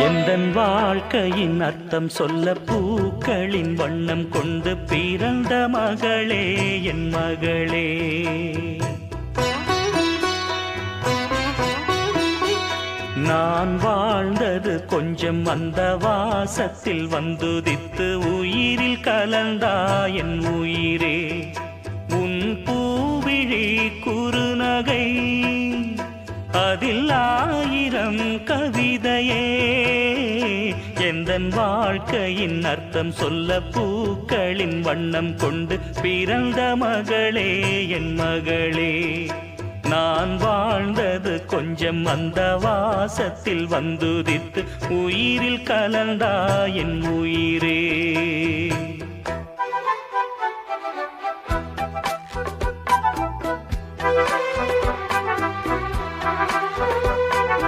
எந்தன் வாழ்க்கையின் அர்த்தம் சொல்ல பூக்களின் வண்ணம் கொண்டு பிறந்த மகளே என் மகளே. நான் வாழ்ந்தது கொஞ்சம் அந்த வாசத்தில் வந்துதித்து உயிரில் கலந்தா என் உயிரே. உன் பூவிழி குறுநகை அதில் ஆயிரம் கவிதையே. எந்தன் வாழ்க்கையின் அர்த்தம் சொல்ல பூக்களின் வண்ணம் கொண்டு பிறந்த மகளே என் மகளே. நான் வாழ்ந்தது கொஞ்சம் அந்த வாசத்தில் வந்துதித்து உயிரில் கலந்தா என் உயிரே.